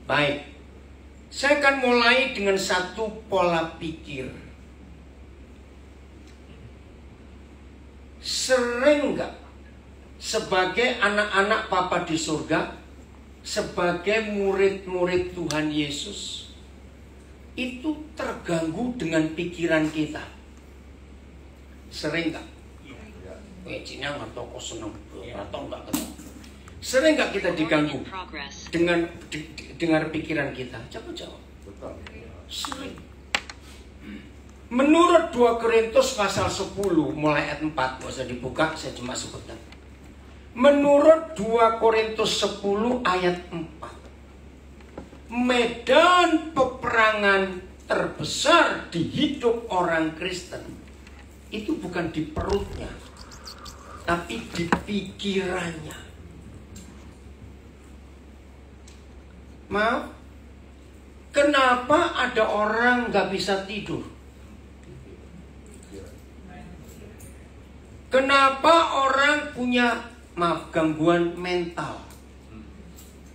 Baik, saya akan mulai dengan satu pola pikir. Sering nggak sebagai anak-anak Papa di surga, sebagai murid-murid Tuhan Yesus, itu terganggu dengan pikiran kita? Sering nggak? Cina nggak tahu kok seneng atau nggak ketemu. Sering nggak kita diganggu dengan dengar pikiran kita? Coba jawab. Sering. Menurut 2 Korintus pasal 10 mulai ayat 4, nggak usah dibuka, saya cuma sebutkan. Menurut 2 Korintus 10 ayat 4, medan peperangan terbesar di hidup orang Kristen itu bukan di perutnya, tapi di pikirannya. Maaf, kenapa ada orang gak bisa tidur? Kenapa orang punya, gangguan mental?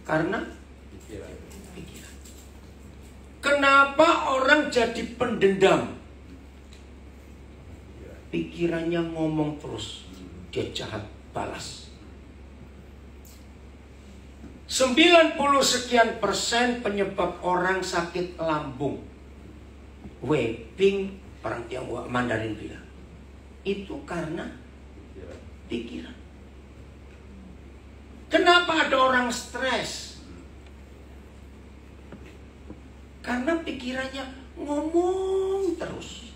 Karena pikiran. Kenapa orang jadi pendendam? Pikirannya ngomong terus, dia jahat balas. 90 sekian persen penyebab orang sakit lambung, Wei-Ping, orang Tionghoa Mandarin bilang, itu karena pikiran. Kenapa ada orang stres? Karena pikirannya ngomong terus.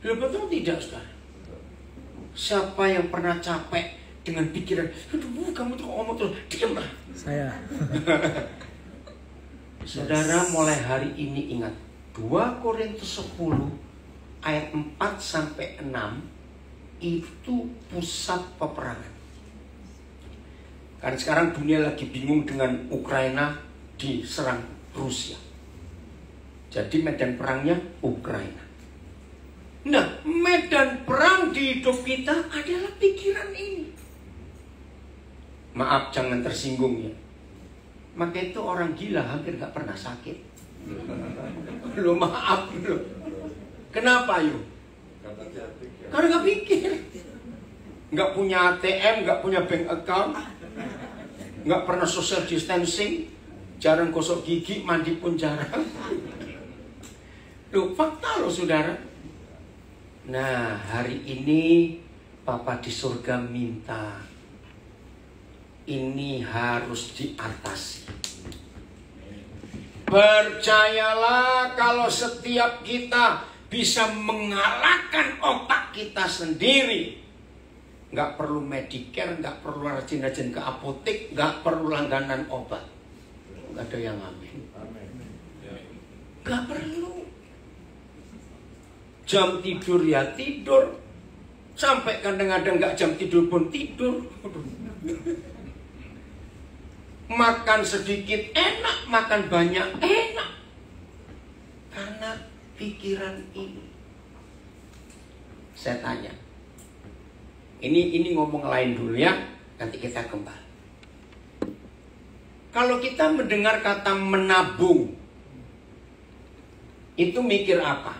Betul tidak, saudara? Siapa yang pernah capek dengan pikiran, aduh kamu tuh ngomong terus, diamlah. Saya. Saudara, mulai hari ini ingat 2 Korintus 10 ayat 4 sampai 6 itu pusat peperangan. Kan sekarang dunia lagi bingung dengan Ukraina diserang Rusia. Jadi medan perangnya Ukraina. Nah, medan perang di hidup kita adalah pikiran ini. Maaf, jangan tersinggung ya. Maka itu orang gila hampir gak pernah sakit. Loh, maaf loh. Kenapa yuk? Karena gak pikir. Gak punya ATM, gak punya bank account, gak pernah social distancing, jarang gosok gigi, mandi pun jarang. Loh, fakta loh saudara. Nah, hari ini Papa di surga minta ini harus diatasi. Percayalah, kalau setiap kita bisa mengalahkan otak kita sendiri, nggak perlu Medicare, nggak perlu rajin-rajin ke apotek, nggak perlu langganan obat. Nggak ada yang amin. Nggak perlu. Jam tidur ya tidur, sampai kadang-kadang nggak jam tidur pun tidur. Makan sedikit enak, makan banyak enak, karena pikiran ini. Saya tanya, ini ngomong lain dulu ya, nanti kita kembali. Kalau kita mendengar kata menabung, itu mikir apa?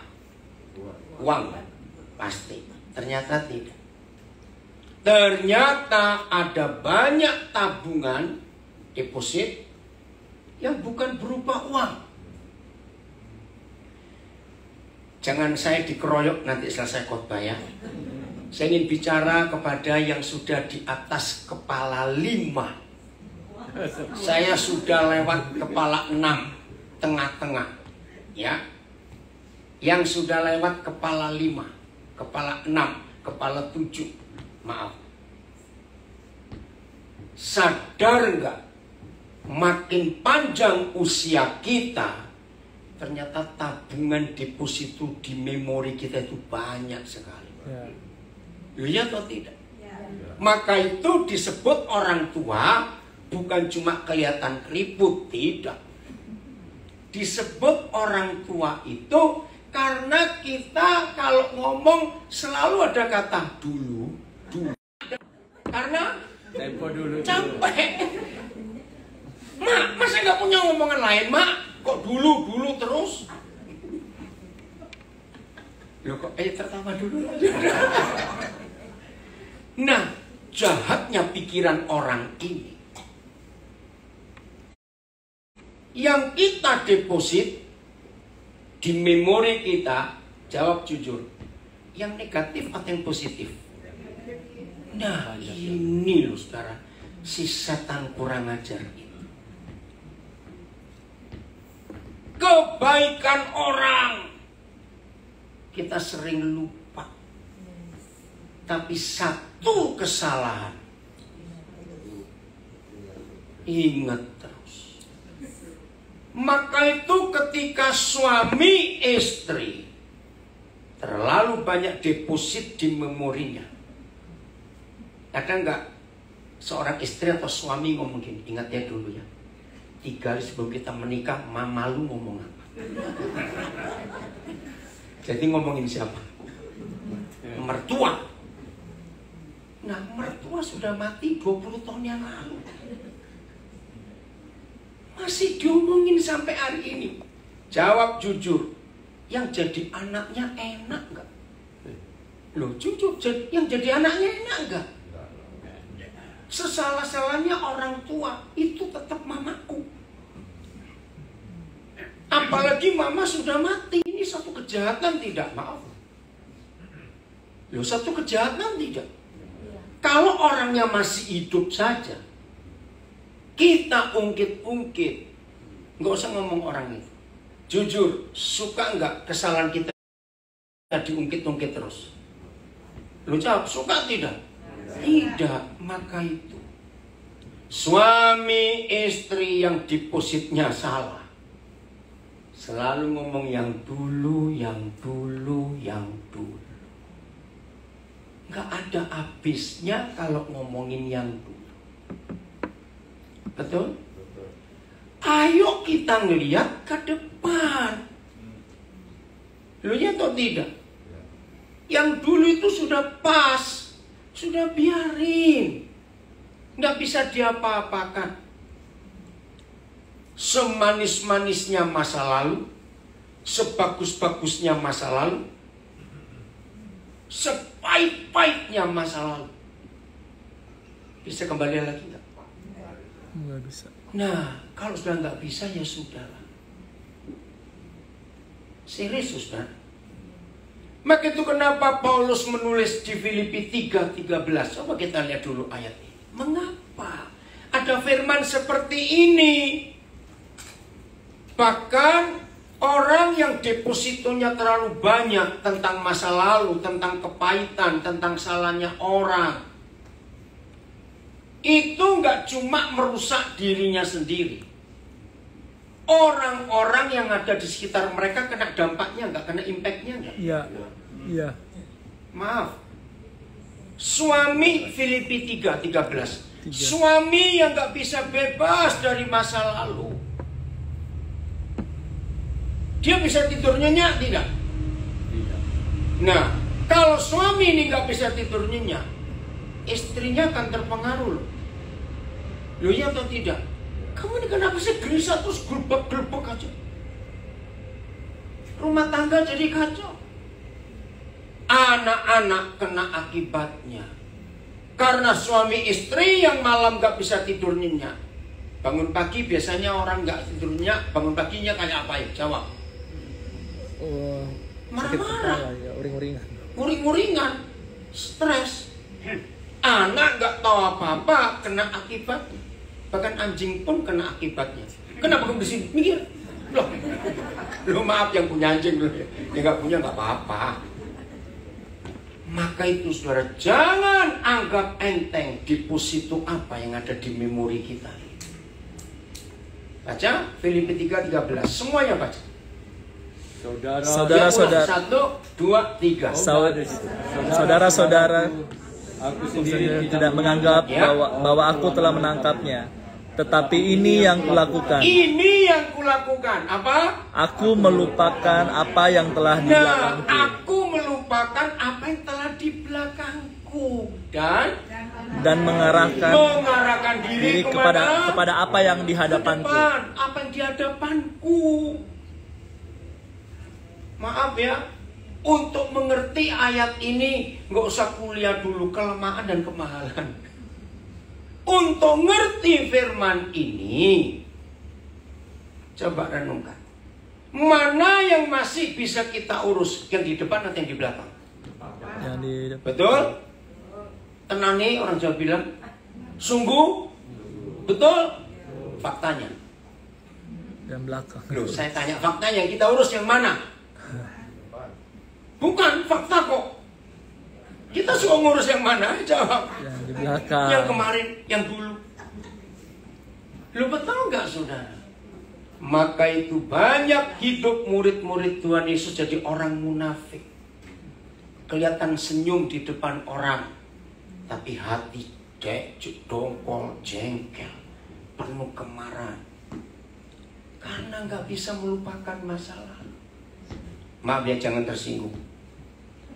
Uang, pasti. Ternyata tidak. Ternyata ada banyak tabungan deposit yang bukan berupa uang. Jangan saya dikeroyok nanti selesai khotbah ya. Saya ingin bicara kepada yang sudah di atas kepala 5. Saya sudah lewat kepala 6, tengah-tengah. Ya. Yang sudah lewat kepala 5, kepala 6, kepala 7. Maaf. Sadar enggak? Makin panjang usia kita, ternyata tabungan deposito di memori kita itu banyak sekali. Iya atau tidak? Ya. Maka itu disebut orang tua bukan cuma kelihatan keriput, tidak. Disebut orang tua itu karena kita kalau ngomong selalu ada kata dulu. Karena tempo dulu. capek. Masa nggak punya punya omongan lain, Mak? Kok dulu terus? Loh kok tertawa dulu? Nah, jahatnya pikiran orang ini. Yang kita deposit di memori kita, jawab jujur. Yang negatif atau yang positif? Nah, ini loh saudara, si setan kurang ajar itu. Kebaikan orang kita sering lupa. Tapi satu kesalahan ingat terus. Maka itu ketika suami istri terlalu banyak deposit di memorinya, ada nggak seorang istri atau suami ngomong gini, ingat ya dulu ya, 3 hari sebelum kita menikah, mama lu ngomong apa? Jadi ngomongin siapa? Mertua. Nah, mertua sudah mati 20 tahun yang lalu. Masih diomongin sampai hari ini. Jawab jujur. Yang jadi anaknya enak nggak? Loh, jujur, yang jadi anaknya enak nggak? Sesalah-salahnya orang tua itu tetap mamaku. Apalagi mama sudah mati. Ini satu kejahatan tidak? Maaf. Loh, satu kejahatan tidak? Kalau orangnya masih hidup saja, kita ungkit-ungkit, nggak usah ngomong orang itu. Jujur, suka nggak kesalahan kita diungkit-ungkit terus? Lu jawab, suka tidak? Tidak. Maka itu suami istri yang depositnya salah, selalu ngomong yang dulu. Nggak ada habisnya kalau ngomongin yang dulu. Betul? Ayo kita ngelihat ke depan. Lu ya atau tidak? Yang dulu itu sudah pas, sudah biarin. Nggak bisa diapa-apakan. Semanis-manisnya masa lalu, sebagus-bagusnya masa lalu, sepahit-pahitnya masa lalu, bisa kembali lagi nggak? Nggak bisa. Nah, kalau sudah nggak bisa ya sudahlah. Serius, saudara. Maka itu kenapa Paulus menulis di Filipi 3:13. Coba kita lihat dulu ayat ini. Mengapa ada firman seperti ini? Bahkan orang yang depositonya terlalu banyak tentang masa lalu, tentang kepahitan, tentang salahnya orang, itu nggak cuma merusak dirinya sendiri. Orang-orang yang ada di sekitar mereka kena dampaknya nggak, kena impactnya nggak? Iya. Maaf. Suami Filipi 3:13. Suami yang nggak bisa bebas dari masa lalu. Dia bisa tidur nyenyak tidak? Tidak. Nah, kalau suami ini nggak bisa tidur nyenyak, istrinya akan terpengaruh loh. Loh ya atau tidak? Kamu ini kenapa sih gelisah terus gelbek-gelbek aja? Rumah tangga jadi kacau. Anak-anak kena akibatnya. Karena suami istri yang malam nggak bisa tidur nyenyak. Bangun pagi biasanya orang nggak tidur nyenyak, bangun paginya kayak apa ya? Jawab. Marah-marah, ya, uring-uringan, stres. Anak nggak tahu apa-apa, kena akibatnya. Bahkan anjing pun kena akibatnya. Kenapa kamu di sini? Mikir, loh maaf yang punya anjing loh, yang nggak punya nggak apa-apa. Maka itu saudara, jangan anggap enteng deposito apa yang ada di memori kita. Baca Filipi 3:13, semuanya baca. Saudara-saudara, 1, 2, 3. Saudara-saudara, aku sendiri tidak menganggap bahwa aku telah menangkapnya. Tetapi ini yang kulakukan. Ini yang kulakukan. Apa? Aku melupakan apa yang telah di belakangku. Aku melupakan apa yang telah di belakangku. Dan mengarahkan diri kepada apa yang di hadapanku. Apa yang di hadapanku. Maaf ya, untuk mengerti ayat ini nggak usah kuliah dulu kelemahan dan kemahalan. Untuk ngerti firman ini, coba renungkan. Mana yang masih bisa kita urus? Yang di depan atau yang di belakang? Yang di depan. Betul? Tenangi, orang Jawa bilang. Sungguh? Betul? Faktanya. Yang belakang. Loh, saya tanya faktanya, kita urus yang mana? Bukan, fakta kok. Kita suka ngurus yang mana? Jawab. Yang di belakang. Yang kemarin, yang dulu. Lu betul nggak, saudara? Maka itu banyak hidup murid-murid Tuhan Yesus jadi orang munafik. Kelihatan senyum di depan orang, tapi hati dongkol, jengkel, penuh kemarahan. Karena nggak bisa melupakan masa lalu. Maaf ya, jangan tersinggung.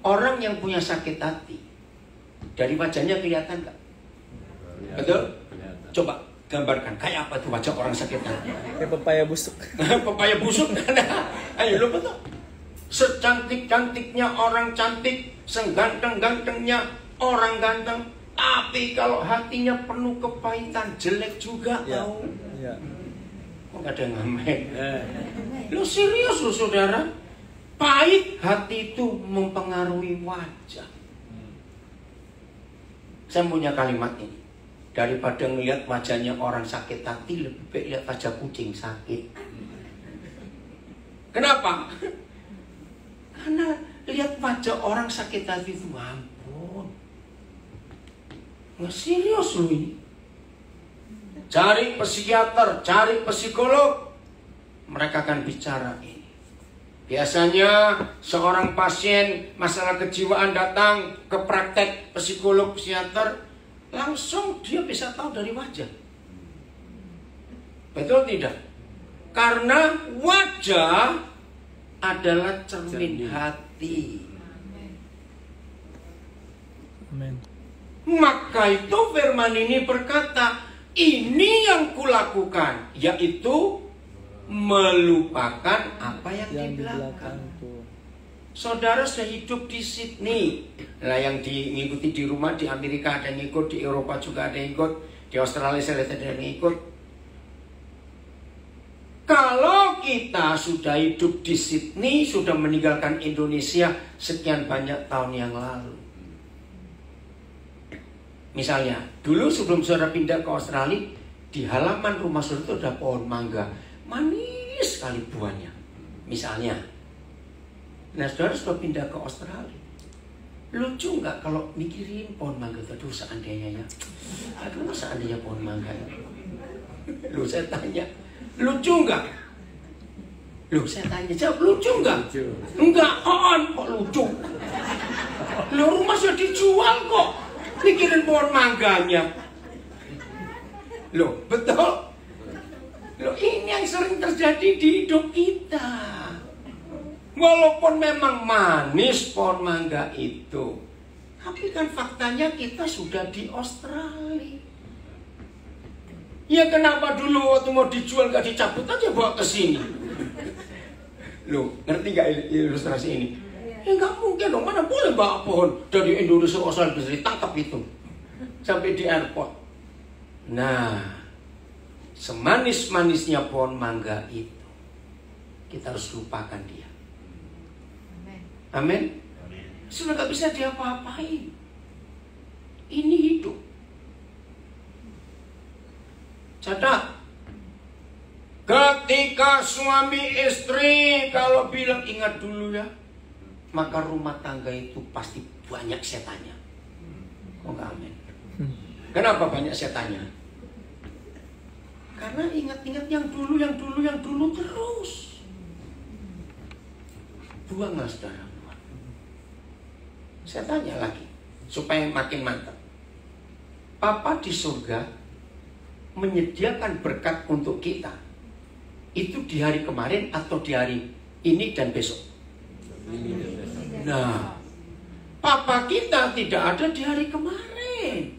Orang yang punya sakit hati, dari wajahnya kelihatan nggak? Betul? Coba gambarkan, kayak apa tuh wajah orang sakit hati? Kayak pepaya busuk. Pepaya busuk. Ayo lu betul. Secantik-cantiknya orang cantik, seganteng-gantengnya orang ganteng, tapi kalau hatinya penuh kepahitan, jelek juga tahu. Ya. Kok gak ada yang ngamen? Lu serius lu, saudara? Pahit hati itu mempengaruhi wajah. Saya punya kalimat ini. Daripada ngelihat wajahnya orang sakit hati, lebih baik lihat wajah kucing sakit. Kenapa? Karena lihat wajah orang sakit hati itu, ampun. Nggak serius loh ini. Cari psikiater, cari psikolog, mereka akan bicara ini. Biasanya seorang pasien masalah kejiwaan datang ke praktek psikolog, psikiater, langsung dia bisa tahu dari wajah. Betul tidak? Karena wajah adalah cermin hati. Amin. Maka itu firman ini berkata, ini yang kulakukan, yaitu melupakan apa yang di belakang. Saudara sudah hidup di Sydney, lah yang mengikuti di rumah di Amerika ada yang ikut, di Eropa juga ada yang ikut, di Australia saya lihat ada yang ikut. Kalau kita sudah hidup di Sydney, sudah meninggalkan Indonesia sekian banyak tahun yang lalu. Misalnya, dulu sebelum saudara pindah ke Australia, di halaman rumah saudara itu ada pohon mangga. Manis sekali buahnya. Misalnya. Nah, saudara sudah pindah ke Australia. Lucu nggak kalau mikirin pohon mangga itu? Aduh, seandainya ya. Aduh, seandainya pohon mangga. Lu saya tanya. Lucu nggak? Lu saya tanya. Jawab, lucu nggak? Enggak, kok lucu? Lu rumah sudah dijual kok. Mikirin pohon mangganya. Loh, betul? Loh, ini yang sering terjadi di hidup kita. Walaupun memang manis pohon mangga itu, tapi kan faktanya kita sudah di Australia. Ya kenapa dulu waktu mau dijual gak dicabut aja bawa ke sini? Loh, ngerti gak ilustrasi ini? Ya nggak mungkin dong, mana boleh bawa pohon dari Indonesia ke Australia bisa ditangkap itu sampai di airport. Nah, semanis-manisnya pohon mangga itu, kita harus lupakan dia. Amin. Sudah gak bisa diapa-apain. Ini hidup. Catat. Ketika suami istri kalau bilang ingat dulu ya, maka rumah tangga itu pasti banyak setannya. Oh enggak, amin. Kenapa banyak setannya? Karena ingat-ingat yang dulu terus. Buanglah saudara. Saya tanya lagi, supaya makin mantap. Papa di surga menyediakan berkat untuk kita. Itu di hari kemarin atau di hari ini dan besok? Nah, Papa kita tidak ada di hari kemarin.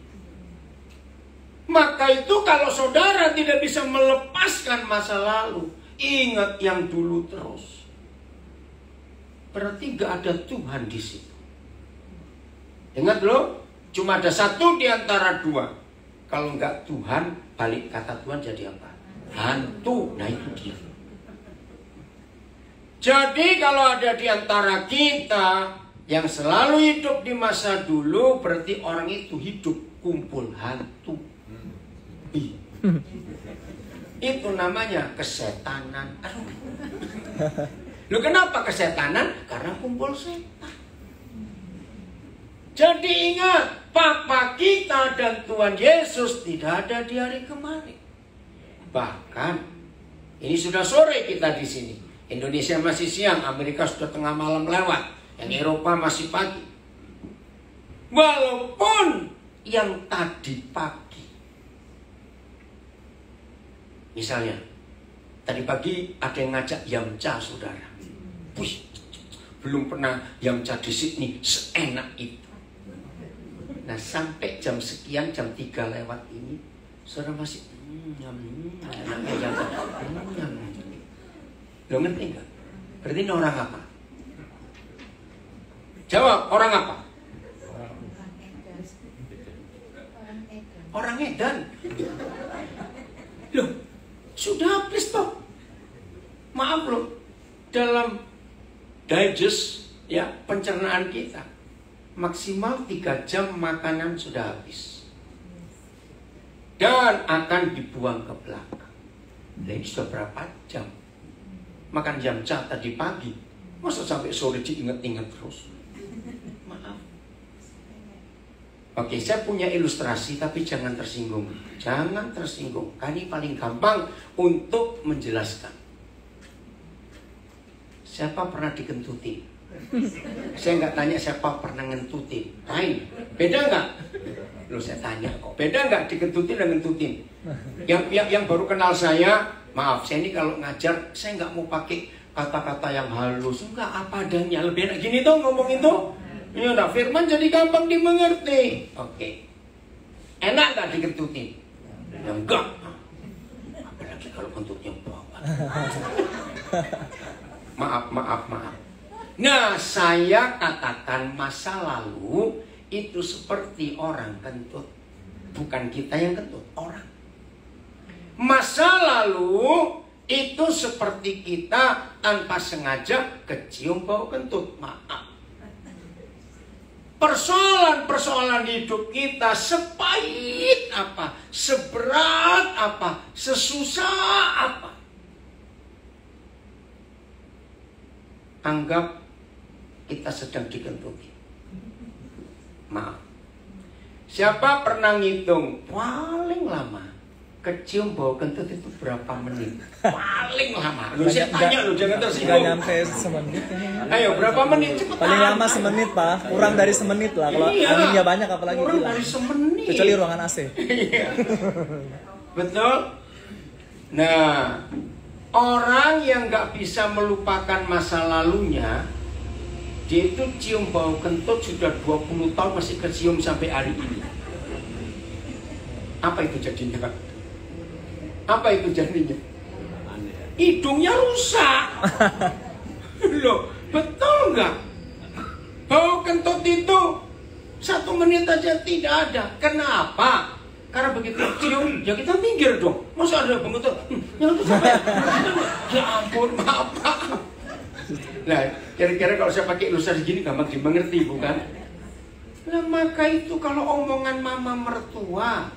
Maka itu kalau saudara tidak bisa melepaskan masa lalu, ingat yang dulu terus. Berarti gak ada Tuhan di situ. Ingat loh, cuma ada satu di antara dua. Kalau nggak Tuhan, balik kata Tuhan jadi apa? Hantu. Nah itu dia. Jadi kalau ada di antara kita yang selalu hidup di masa dulu, berarti orang itu hidup kumpul hantu. Itu namanya kesetanan. Loh kenapa kesetanan? Karena kumpul setan. Jadi ingat, Papa kita dan Tuhan Yesus tidak ada di hari kemarin. Bahkan ini sudah sore kita di sini. Indonesia masih siang, Amerika sudah tengah malam lewat, yang Eropa masih pagi. Walaupun yang tadi pagi, misalnya tadi pagi ada yang ngajak Yamcha, saudara. Wih, belum pernah Yamcha di Sydney seenak itu. Nah sampai jam sekian, jam 3 lewat ini, saudara masih enaknya Yamcha. Lo ngerti nggak? Berarti ini orang apa? Jawab, orang apa? Orang edan. Loh, sudah habis toh. Maaf loh, dalam digest ya pencernaan kita maksimal 3 jam makanan sudah habis dan akan dibuang ke belakang. Nah ini sudah berapa jam? Makan Yamcha tadi pagi, masa sampai sore diingat-ingat terus? Maaf. Oke, saya punya ilustrasi tapi jangan tersinggung. Jangan tersinggung, ini paling gampang untuk menjelaskan. Siapa pernah dikentutin? Saya nggak tanya siapa pernah ngentutin. Lain, beda nggak? Loh saya tanya kok, beda nggak dikentutin dan ngentutin? Yang baru kenal saya, maaf, saya ini kalau ngajar, saya nggak mau pakai kata-kata yang halus, enggak apa adanya. Lebih enak gini tuh ngomongin tuh. Ini udah firman jadi gampang dimengerti. Oke. Enak nggak dikentutin? Ya enggak. Apalagi kalau kentutnya banget. Maaf. Nah, saya katakan masa lalu itu seperti orang kentut. Bukan kita yang kentut, orang. Masa lalu itu seperti kita tanpa sengaja kecium bau kentut. Maaf. Persoalan-persoalan hidup kita sepahit apa, seberat apa, sesusah apa. Anggap kita sedang dikentuti. Maaf. Siapa pernah ngitung paling lama kecium bau kentut itu berapa menit? Paling lama. Lu saya tanya lu jangan tersinggung. Gak nyampe semenit. Ayo berapa menit? Cepetan. Paling lama semenit pak. Kurang dari semenit lah. Kalau anginnya banyak apalagi kurang dari semenit. Kecuali ruangan AC. Betul. Nah, orang yang nggak bisa melupakan masa lalunya, dia itu cium bau kentut sudah 20 tahun masih kecium sampai hari ini. Apa itu jadinya? Apa itu jadinya? Hidungnya rusak. Loh, betul nggak? Bau kentut itu 1 menit aja tidak ada. Kenapa? Karena begitu cium, ya kita minggir dong. Masa ada bau kentut? Yang sampai. Ya ampun, maaf. Nah, kira-kira kalau saya pakai ilustrasi gini gampang dimengerti, bukan? Nah, maka itu kalau omongan mama mertua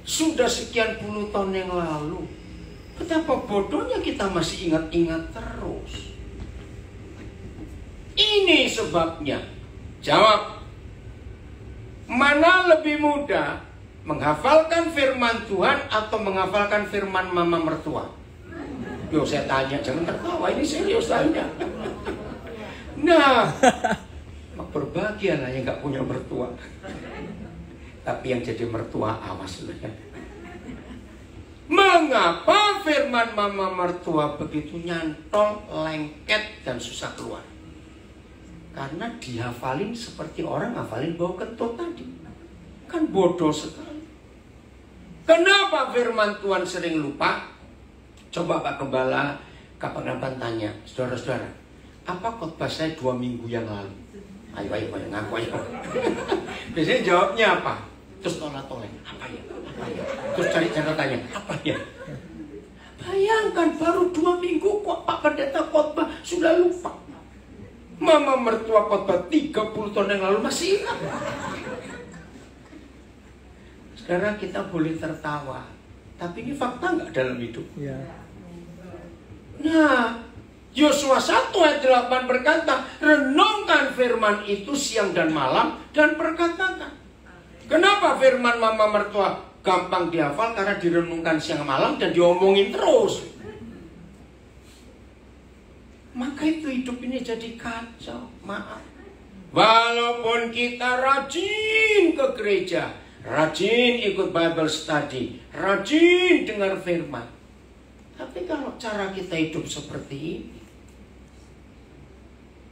sudah sekian puluh tahun yang lalu, betapa bodohnya kita masih ingat-ingat terus. Ini sebabnya. Jawab. Mana lebih mudah, menghafalkan firman Tuhan atau menghafalkan firman mama mertua? Yo, saya tanya, jangan tertawa, ini serius tanya. Nah, berbahagialah yang gak punya mertua. Tapi yang jadi mertua, awas loh ya. Mengapa firman mama mertua begitu nyantol, lengket, dan susah keluar? Karena dihafalin seperti orang ngafalin bau kentut tadi. Kan bodoh sekali. Kenapa firman Tuhan sering lupa? Coba Pak Gembala kapan-kapan tanya, saudara-saudara, apa khotbah saya 2 minggu yang lalu? Ayo ngaku ayo. Biasanya jawabnya apa? Terus tolak-tolak, apa ya? Terus cari catatannya, apa ya? Bayangkan baru 2 minggu kok Pak Pendeta khotbah sudah lupa. Mama mertua khotbah 30 tahun yang lalu masih ingat. Sekarang kita boleh tertawa, tapi ini fakta nggak dalam hidup? Ya. Nah, Yosua 1 ayat 8 berkata, renungkan firman itu siang dan malam dan perkatakan. Kenapa firman mama mertua gampang dihafal? Karena direnungkan siang malam dan diomongin terus. Maka itu hidup ini jadi kacau. Maaf. Walaupun kita rajin ke gereja, rajin ikut Bible study, rajin dengar firman, tapi kalau cara kita hidup seperti ini,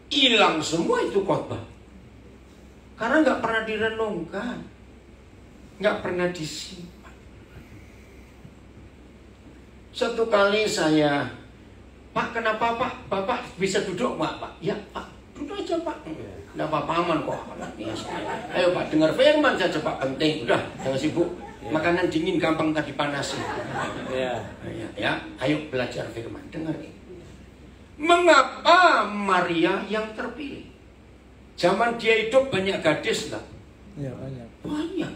hilang semua itu khotbah. Karena nggak pernah direnungkan, nggak pernah disimpan. Satu kali saya, Pak, kenapa Pak? Bapak bisa duduk Pak? Ya Pak, duduk aja Pak. Nggak apa-apa, aman kok. Ayo Pak, dengar firman saja Pak, penting. Udah, jangan sibuk. Makanan dingin gampang tadi panasin. Ya, ayo belajar firman. Dengar ini. Mengapa Maria yang terpilih? Zaman dia hidup banyak gadis enggak? Ya, banyak. Banyak.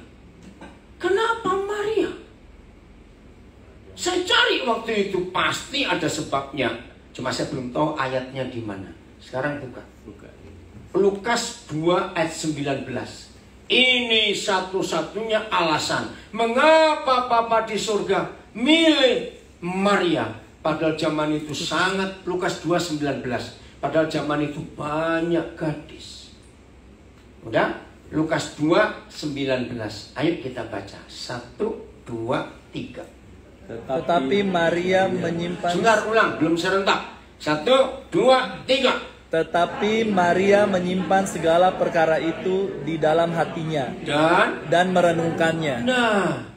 Kenapa Maria? Saya cari waktu itu, pasti ada sebabnya. Cuma saya belum tahu ayatnya di mana. Sekarang buka. Lukas 2 ayat 19. Ini satu-satunya alasan mengapa Bapa di surga milih Maria. Padahal zaman itu sangat, Lukas 2:19. Padahal zaman itu banyak gadis. Udah? Lukas 2:19. Ayo kita baca. 1, 2, 3. Tetapi Maria menyimpan. Dengar ulang, belum serentak. 1, 2, 3. Tetapi Maria menyimpan segala perkara itu di dalam hatinya dan merenungkannya. Nah,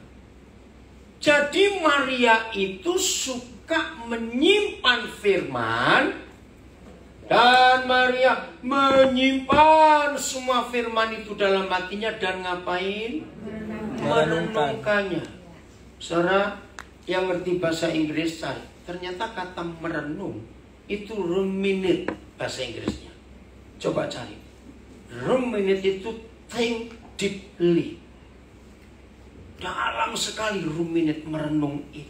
jadi Maria itu suka menyimpan firman, dan Maria menyimpan semua firman itu dalam hatinya dan ngapain? Merenungkannya. Saudara yang ngerti bahasa Inggris, ternyata kata merenung itu ruminate bahasa Inggrisnya. Coba cari. Ruminate itu think deeply. Dalam sekali ruminate, merenung itu.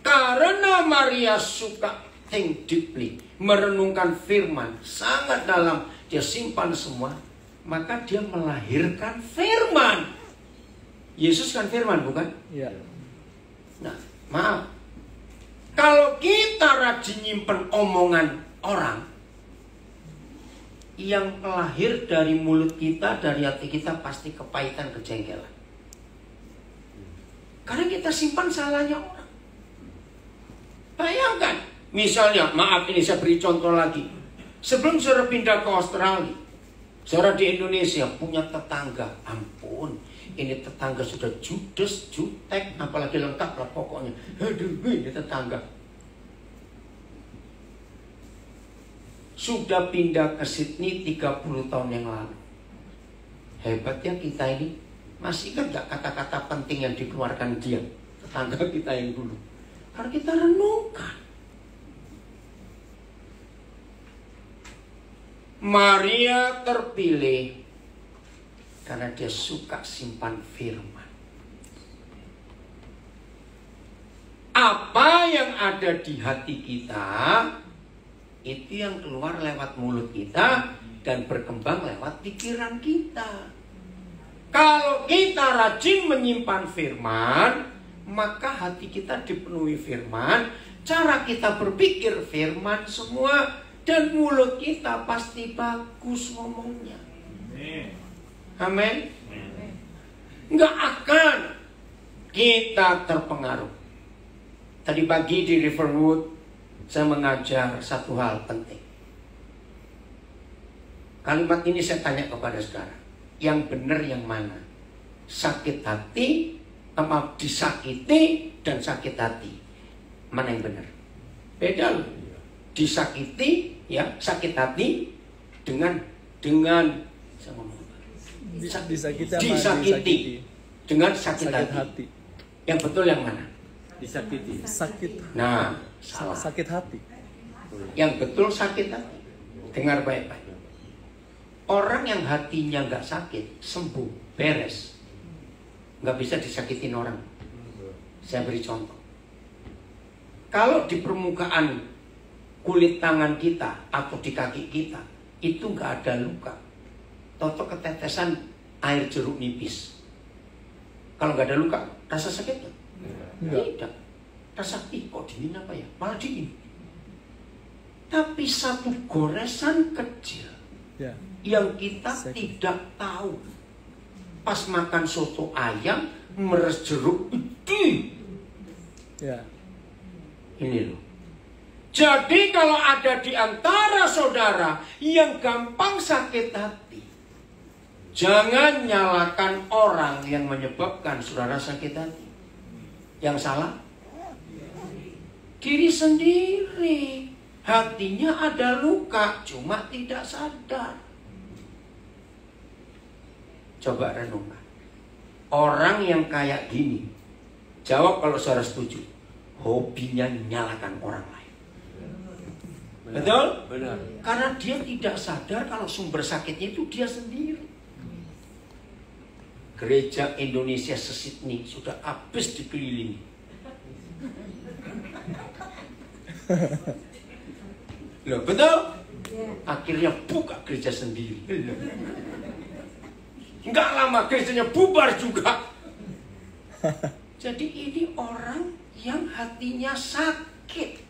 Karena Maria suka think deeply, merenungkan firman sangat dalam, dia simpan semua, maka dia melahirkan firman. Yesus kan firman, bukan? Ya. Nah, maaf. Kalau kita rajin nyimpen omongan orang, yang lahir dari mulut kita, dari hati kita pasti kepahitan, kejengkelan. Karena kita simpan salahnya orang. Bayangkan, misalnya, maaf ini saya beri contoh lagi. Sebelum saudara pindah ke Australia, saudara di Indonesia punya tetangga, ampun, ini tetangga sudah judes, jutek, apalagi lengkap lah pokoknya. Aduh, ini tetangga. Sudah pindah ke Sydney 30 tahun yang lalu. Hebatnya kita ini, masih ingat gak kata-kata penting yang dikeluarkan dia, tetangga kita yang dulu? Karena kita renungkan. Maria terpilih karena dia suka simpan firman. Apa yang ada di hati kita, itu yang keluar lewat mulut kita dan berkembang lewat pikiran kita. Kalau kita rajin menyimpan firman, maka hati kita dipenuhi firman, cara kita berpikir firman semua, dan mulut kita pasti bagus ngomongnya. Amin. Nggak akan kita terpengaruh. Tadi pagi di Riverwood saya mengajar satu hal penting. Kalimat ini saya tanya kepada saudara, yang benar yang mana? Sakit hati disakiti dan sakit hati. Mana yang benar? Beda loh. Disakiti, ya, sakit hati dengan disakiti dengan sakit hati. Yang betul yang mana? Disakiti. Nah, salah. Sakit hati. Yang betul sakit hati. Dengar baik-baik. Orang yang hatinya nggak sakit, sembuh, beres, nggak bisa disakitin orang. Saya beri contoh. Kalau di permukaan kulit tangan kita atau di kaki kita itu nggak ada luka, toto ketetesan air jeruk nipis. Kalau nggak ada luka, rasa sakit nggak? Tidak. Rasa kok dingin apa ya? Malah dingin. Tapi satu goresan kecil yang kita tidak tahu. Pas makan soto ayam, meres jeruk, ini loh. Jadi kalau ada di antara saudara yang gampang sakit hati, jangan nyalakan orang yang menyebabkan saudara sakit hati. Yang salah diri sendiri. Hatinya ada luka, cuma tidak sadar. Coba renungkan. Orang yang kayak gini, jawab kalau saudara setuju. Hobinya nyalakan orang lain. Betul? Benar. Karena dia tidak sadar kalau sumber sakitnya itu dia sendiri. Gereja Indonesia se-Sydney sudah habis dikelilingi. Loh, betul? Akhirnya buka gereja sendiri. Enggak lama gerejanya bubar juga. Jadi ini orang yang hatinya sakit.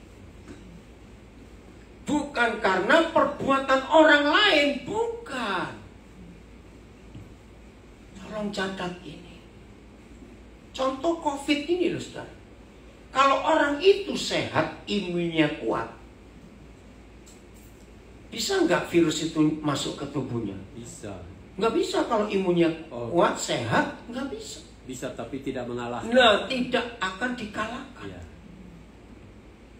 Bukan karena perbuatan orang lain, bukan. Tolong catat ini. Contoh COVID ini loh, saudara. Kalau orang itu sehat, imunnya kuat, bisa nggak virus itu masuk ke tubuhnya? Bisa. Nggak bisa kalau imunnya kuat, sehat, nggak bisa. Bisa tapi tidak mengalahkan. Nah, tidak akan dikalahkan. Ya.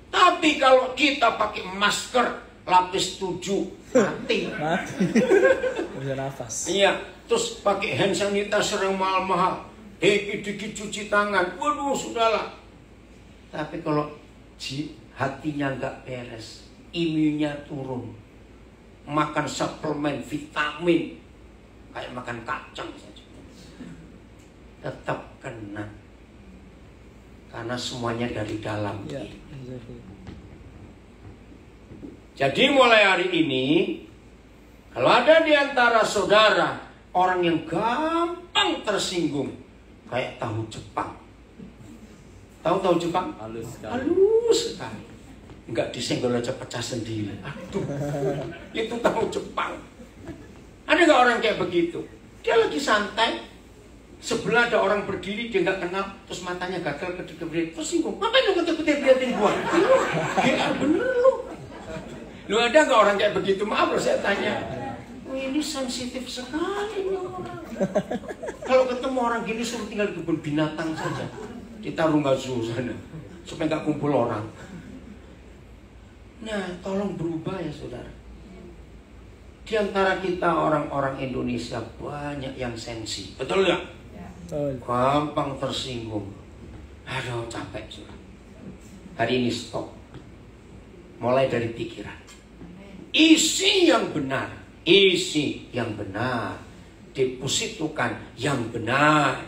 Tapi kalau kita pakai masker lapis 7, mati. Bisa nafas. Iya, terus pakai hand sanitizer yang mahal-mahal, dikit-dikit cuci tangan, waduh sudahlah. Tapi kalau hatinya nggak beres, imunnya turun, makan suplemen vitamin, kayak makan kacang saja, tetap kena. Karena semuanya dari dalam. Ya, jadi mulai hari ini, kalau ada di antara saudara orang yang gampang tersinggung, kayak tahu Jepang. Tahu Jepang? Halus sekali. Halus sekali. Enggak disenggol aja pecah sendiri. Aduh, itu tahu Jepang. Ada nggak orang kayak begitu? Dia lagi santai, sebelah ada orang berdiri dia nggak kenal, terus matanya gagal ketika berdiri, terus singgung. Ngapain lu ketik-ketik liatin gua? Gila bener lu. Lu ada nggak orang kayak begitu? Maaf loh saya tanya. Oh, ini sensitif sekali nih orang. Kalau ketemu orang gini suruh tinggal di kebun binatang saja, ditaruh nggak zoo sana, supaya nggak kumpul orang. Nah, tolong berubah ya saudara. Di antara kita orang-orang Indonesia banyak yang sensi, betul nggak? Gampang tersinggung. Aduh capek sudah. Hari ini stop. Mulai dari pikiran. Isi yang benar. Isi yang benar. Depositukan yang benar.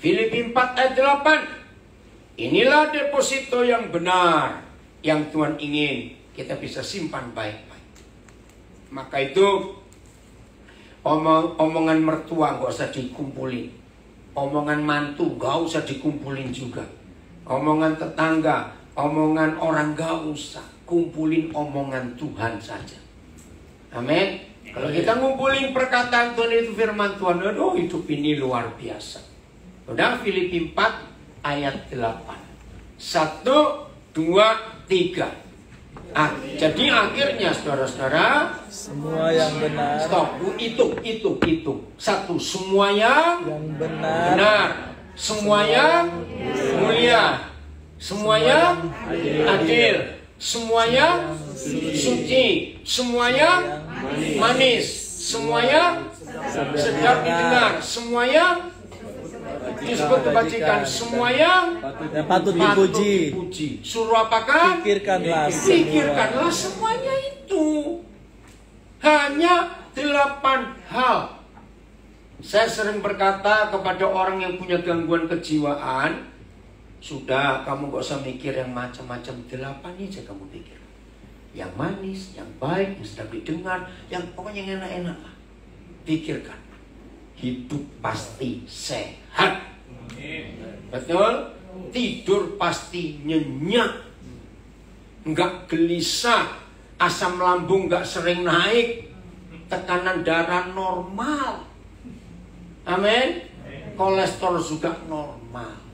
Filipi 4 ayat 8. Inilah deposito yang benar, yang Tuhan ingin kita bisa simpan baik-baik. Maka itu omongan mertua gak usah dikumpulin. Omongan mantu gak usah dikumpulin juga. Omongan tetangga, omongan orang gak usah. Kumpulin omongan Tuhan saja. Amin. Kalau kita ngumpulin perkataan Tuhan itu firman Tuhan, aduh hidup ini luar biasa. Udah, Filipi 4 ayat 8. 1, 2, 3. Jadi akhirnya saudara-saudara, semua yang benar. Stop, hitung. 1, semua yang benar. semua yang mulia, semua yang adil, semua yang suci, semua yang manis, semua yang sedap didengar, semua yang disebut kebajikan, semua yang patut dipuji. Suruh apakah? Pikirkanlah semuanya itu. Hanya 8 hal. Saya sering berkata kepada orang yang punya gangguan kejiwaan, sudah, kamu gak usah mikir yang macam-macam, 8 aja kamu pikir. Yang manis, yang baik, yang sedap didengar, yang pokoknya yang enak-enak lah. Pikirkan. Hidup pasti sehat. Betul? Tidur pasti nyenyak. Enggak gelisah. Asam lambung enggak sering naik. Tekanan darah normal. Amin. Kolesterol juga normal.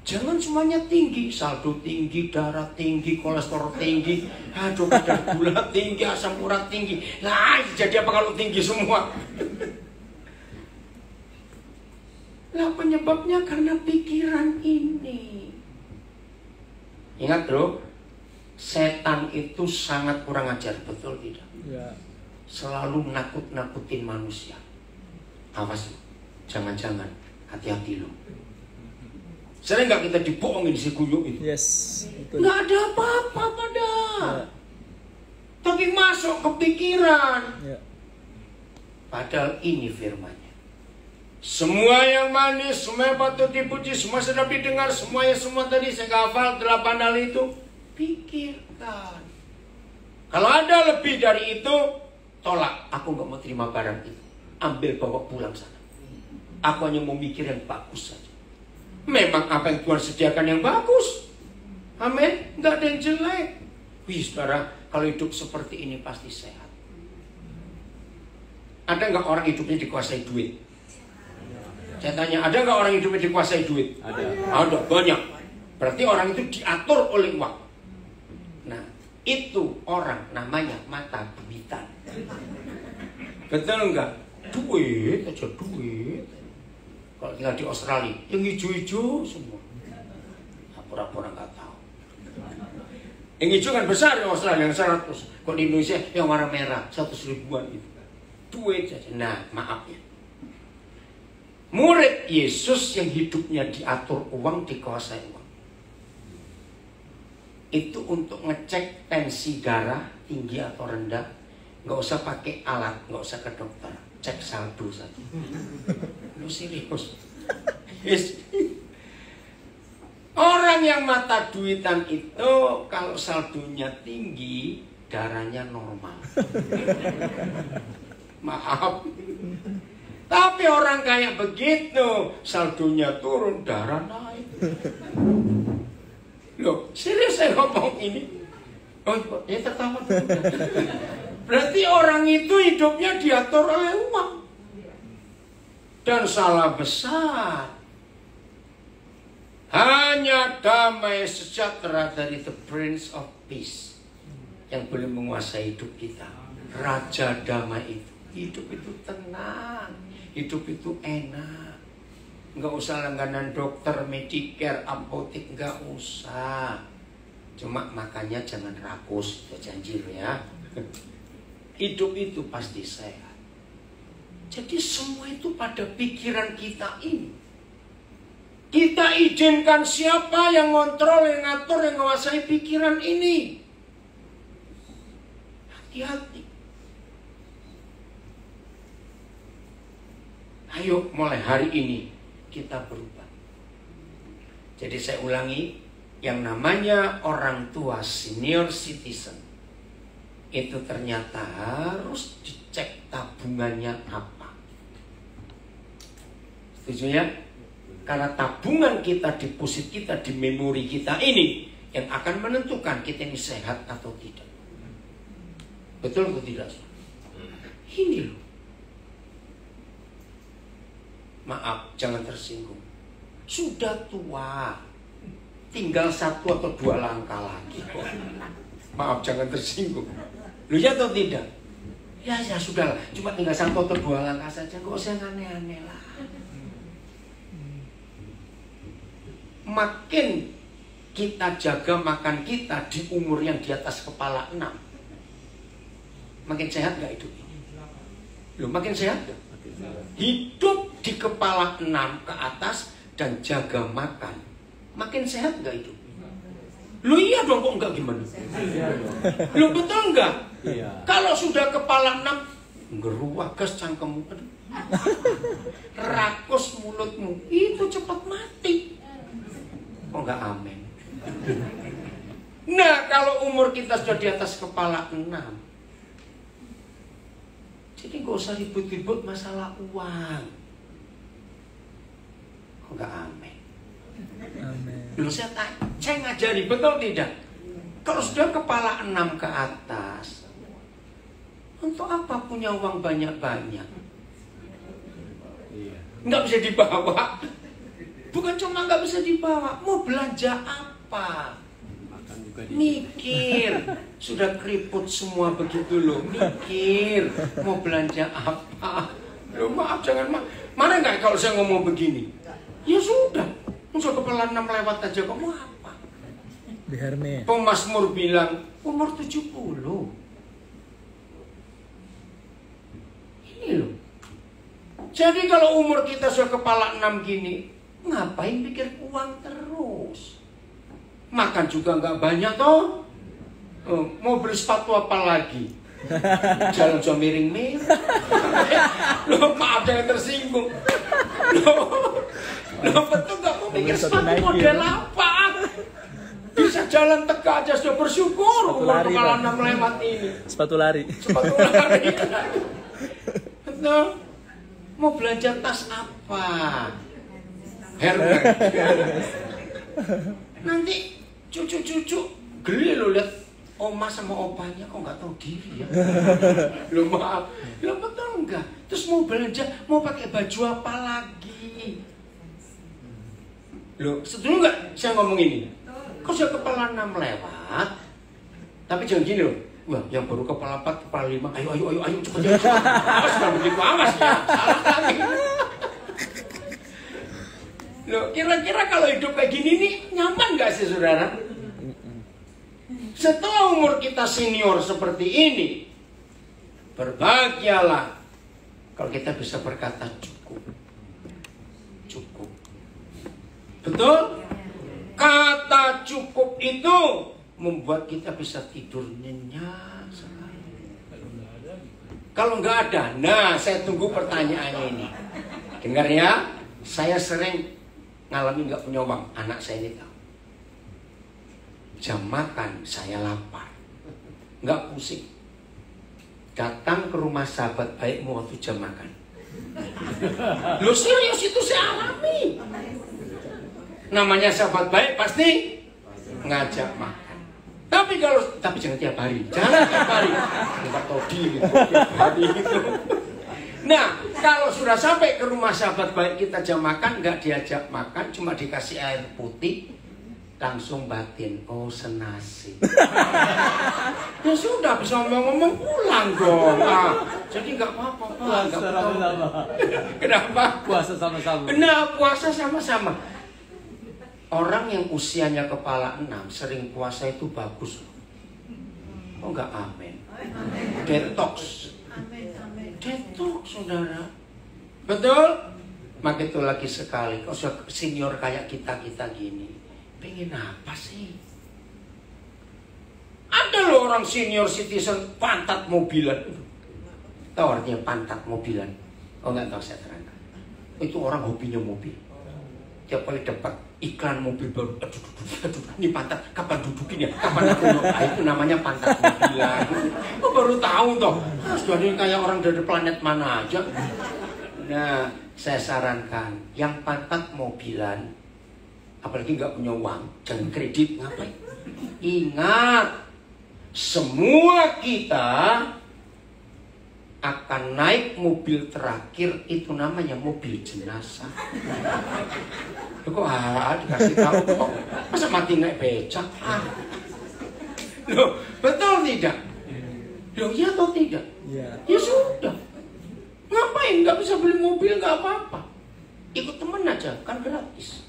Jangan semuanya tinggi, saldo tinggi, darah tinggi, kolesterol tinggi, aduh kadar gula tinggi, asam urat tinggi. Lah, jadi apa kalau tinggi semua? Lah penyebabnya karena pikiran ini. Ingat bro, setan itu sangat kurang ajar, betul tidak? Ya. Selalu nakut-nakutin manusia. Awas, jangan-jangan, hati-hati lo. Sering nggak kita dibohongin si guyuk itu? Yes. Nggak ada apa-apa pada. Ya. Tapi masuk ke pikiran. Ya. Padahal ini firman-Nya. Semua yang manis, semua yang patut dipuji, semua sedap didengar, semuanya semua tadi saya hafal 8 hal itu. Pikirkan. Kalau ada lebih dari itu, tolak. Aku nggak mau terima barang itu. Ambil bawa pulang sana. Aku hanya mau mikir yang bagus saja. Memang apa yang Tuhan sediakan yang bagus. Amin. Nggak ada yang jelek. Wih saudara, kalau hidup seperti ini pasti sehat. Ada nggak orang hidupnya dikuasai duit? Saya tanya, ada nggak orang hidupnya dikuasai duit? Ada, banyak. Berarti orang itu diatur oleh uang. Nah, itu orang namanya mata duitan. Betul nggak? Duit aja duit. Kalau tinggal di Australia, yang hijau-hijau semua. Pura-pura nggak tahu. Yang hijau kan besar di Australia, yang 100. Kalau di Indonesia yang warna merah, 100 ribuan itu. Duit saja. Nah, maaf ya. Murid Yesus yang hidupnya diatur uang, dikuasai uang. Itu untuk ngecek tensi darah tinggi atau rendah. Nggak usah pakai alat, nggak usah ke dokter. Cek saldo saja. Lu serius? Yes. Orang yang mata duitan itu kalau saldonya tinggi, darahnya normal. Maaf. Tapi orang kayak begitu, saldonya turun, darah naik. Loh, serius saya ngomong ini? Oh, ya tertawa. Berarti orang itu hidupnya diatur oleh uang. Dan salah besar. Hanya damai sejahtera dari the Prince of Peace yang boleh menguasai hidup kita. Raja damai itu. Hidup itu tenang. Hidup itu enak. Nggak usah langganan dokter, Medicare, apotek, nggak usah. Cuma makanya jangan rakus, ya janji lo ya. Hidup itu pasti sehat. Jadi semua itu pada pikiran kita ini. Kita izinkan siapa yang ngontrol, yang ngatur, yang menguasai pikiran ini. Hati-hati. Ayo mulai hari ini kita berubah. Jadi saya ulangi, yang namanya orang tua senior citizen itu ternyata harus dicek tabungannya apa. Setuju ya? Karena tabungan kita, deposit kita, di memori kita ini yang akan menentukan kita ini sehat atau tidak. Betul atau tidak? Ini loh. Maaf, jangan tersinggung. Sudah tua, tinggal 1 atau 2 langkah lagi. Maaf, jangan tersinggung. Lu ya atau tidak? Ya sudah lah, cuma tinggal 1 atau 2 langkah saja, gak usah aneh-aneh lah. makin kita jaga makan kita di umur yang di atas kepala 6, makin sehat nggak hidup ini? Loh, makin sehat nggak? Hidup di kepala 6 ke atas dan jaga makan, makin sehat nggak hidup? Loh iya dong, kok enggak gimana? Loh betul enggak? Iya. Kalau sudah kepala 6, ngeruagas cangkemmu, aduh, rakus mulutmu, itu cepat mati. Kok enggak amin? Nah, kalau umur kita sudah di atas kepala 6, jadi gak usah ribut-ribut masalah uang. Kok enggak amin? Loh, saya ngajari, betul tidak? Kalau sudah kepala 6 ke atas, untuk apa punya uang banyak-banyak? Iya. Nggak bisa dibawa. Bukan cuma nggak bisa dibawa, mau belanja apa? Makan juga Mikir. Sudah keriput semua begitu loh. Mikir, mau belanja apa? Loh maaf, jangan marah nggak kalau saya ngomong begini? Ya sudah, muncul kepala 6 lewat aja, kamu apa? Di Hermes. Pemasmur bilang, umur 70. Ini loh. Jadi kalau umur kita sudah kepala 6 gini, ngapain pikir uang terus? Makan juga nggak banyak toh. Mau beli sepatu apa lagi? Jalan cuma miring-miring. Loh maaf jangan tersinggung. Loh betul nggak mau pikir sepatu model apa? Bisa jalan tegak aja sudah bersyukur. Umur kepala 6 lewat ini. Sepatu lari. Sepatu lari. Betul. Mau belanja tas apa? Hermes. Nanti cucu-cucu geli lo lihat oma sama opanya kok nggak tahu diri ya. Lo maaf, lo betul enggak? Terus mau belanja, mau pakai baju apa lagi? Lo setuju nggak saya ngomong ini? Kok sudah kepala 6 lewat? Tapi jangan gini loh. Wah, yang baru kepala 4, kepala 5, ayo cepet. Awas nggak begitu, awas ya. Salah lagi. Loh, kira-kira kalau hidup kayak gini nih nyaman nggak sih saudara? Setelah umur kita senior seperti ini, berbahagialah kalau kita bisa berkata cukup. Cukup. Betul? Kata cukup itu membuat kita bisa tidur nyenyak sekali. Kalau nggak ada, nah saya tunggu pertanyaannya ini. Dengar ya, saya sering ngalamin nggak punya uang, anak saya ini tahu. Jam makan saya lapar, nggak pusing. Datang ke rumah sahabat baikmu waktu jam makan. Loh serius itu saya alami. Namanya sahabat baik pasti ngajak makan. Tapi jangan tiap hari, jangan tiap hari. Nggak tahu diri tiap hari itu. Nah, kalau sudah sampai ke rumah sahabat baik kita jam makan, nggak diajak makan, cuma dikasih air putih, langsung batin, oh senasib. Ya sudah, bisa ngomong-ngomong pulang dong. Jadi nggak apa-apa, nggak apa-apa. Kenapa? Puasa sama-sama. Nah, puasa sama-sama. Orang yang usianya kepala 6 sering puasa itu bagus. Oh nggak amin. Detox. Detox saudara. Betul? Maka itu lagi sekali. Kalau sudah senior kayak kita gini, pengen apa sih? Ada loh orang senior citizen pantat mobilan. Tahu artinya pantat mobilan? Oh nggak tahu, saya terangkan. Itu orang hobinya mobil. Tiap kali dapat iklan mobil baru, aduh, ini pantat, kapan dudukin ya? Kapan aku itu namanya pantat mobilan. Aku baru tahu toh. Sudah ini kayak orang dari planet mana aja. Nah, saya sarankan yang pantat mobilan, apalagi nggak punya uang, jangan kredit, ngapain? Ingat, semua kita akan naik mobil terakhir, itu namanya mobil jenazah. Kok dikasih tahu kok? Masa mati naik becak? Loh, betul tidak? Loh, iya atau tidak? Ya sudah. Ngapain? Nggak bisa beli mobil, nggak apa-apa. Ikut temen aja, kan gratis.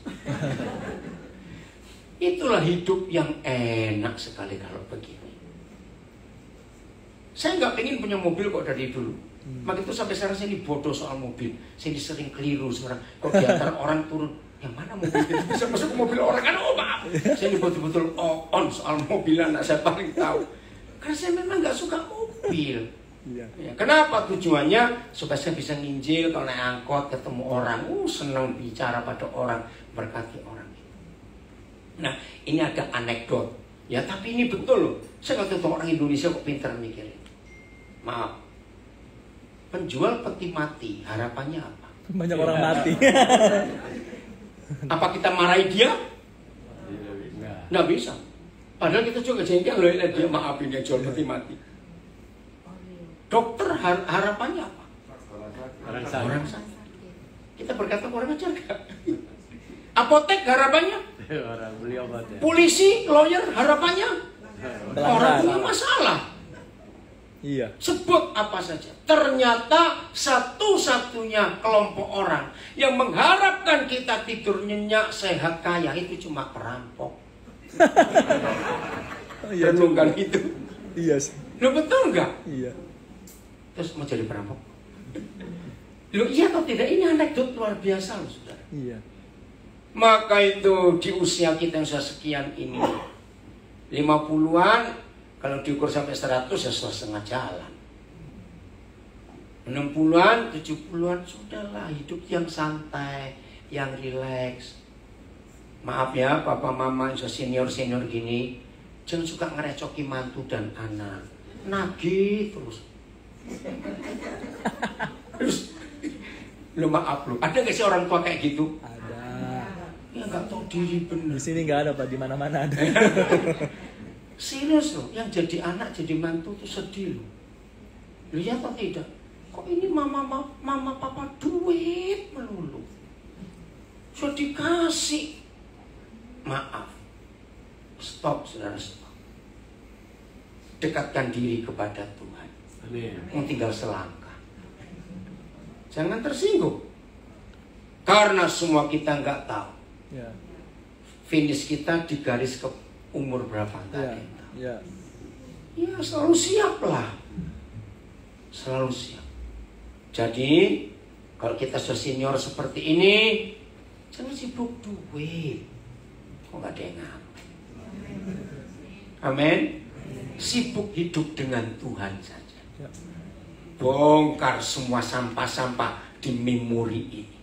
Itulah hidup yang enak sekali kalau begini. Saya nggak pengen punya mobil kok dari dulu. Maka itu sampai sekarang saya ini bodoh soal mobil. Saya ini sering keliru sekarang. Kok diantar orang turun, yang mana mobil itu bisa masuk ke mobil orang kan? Oh maaf. Saya ini betul-betul on soal mobil, anak saya paling tahu. Karena saya memang nggak suka mobil. Ya, kenapa? Tujuannya supaya saya bisa nginjil kalau naik angkot ketemu orang. Senang bicara pada orang, berkati orang. Nah, ini ada anekdot. Ya, tapi ini betul loh. Saya nggak tahu orang Indonesia kok pintar mikirin. Maaf. Penjual peti mati, harapannya apa? Banyak orang mati. Apa kita marahi dia? Nggak bisa. Padahal kita juga jengkel loh, dia maafin dia jual peti mati. Dokter harapannya apa? Orang sakit. Kita berkata orang ajar gak? Apotek harapannya? Orang beli obat ya. Polisi, lawyer harapannya? Orang punya masalah. Iya. Sebut apa saja. Ternyata satu-satunya kelompok orang yang mengharapkan kita tidur nyenyak, sehat, kaya itu cuma perampok. Renungkan itu. Iya sih. Lo betul nggak? Iya. Terus mau jadi perampok? Lo iya atau tidak? Ini anekdot luar biasa loh, saudara. Iya. Maka itu di usia kita yang sudah sekian ini, 50-an, kalau diukur sampai 100 ya sudah setengah jalan. 60-an, 70-an, sudahlah hidup yang santai, yang rileks. Maaf ya, papa mama yang senior-senior gini, jangan suka ngerecoki mantu dan anak. Nagih terus. Terus, lu maaf lu, ada gak sih orang tua kayak gitu? Ada. Ya nggak tahu diri bener. Di sini nggak ada Pak, di mana-mana ada. Serius loh, yang jadi anak jadi mantu tuh sedih loh. Lihat atau tidak? Kok ini mama papa duit melulu. Sudah dikasih. Maaf. Stop, saudara, stop. Dekatkan diri kepada Tuhan. Mau tinggal selangkah. Jangan tersinggung. Karena semua kita nggak tahu. Ya. Finish kita di garis ke umur berapa Ya. Ya. Ya selalu siap lah. Selalu siap. Jadi kalau kita sudah senior seperti ini, jangan sibuk duit. Kok gak ada yang ngapain? Amin. Sibuk hidup dengan Tuhan saja. Ya. Bongkar semua sampah-sampah di memori ini.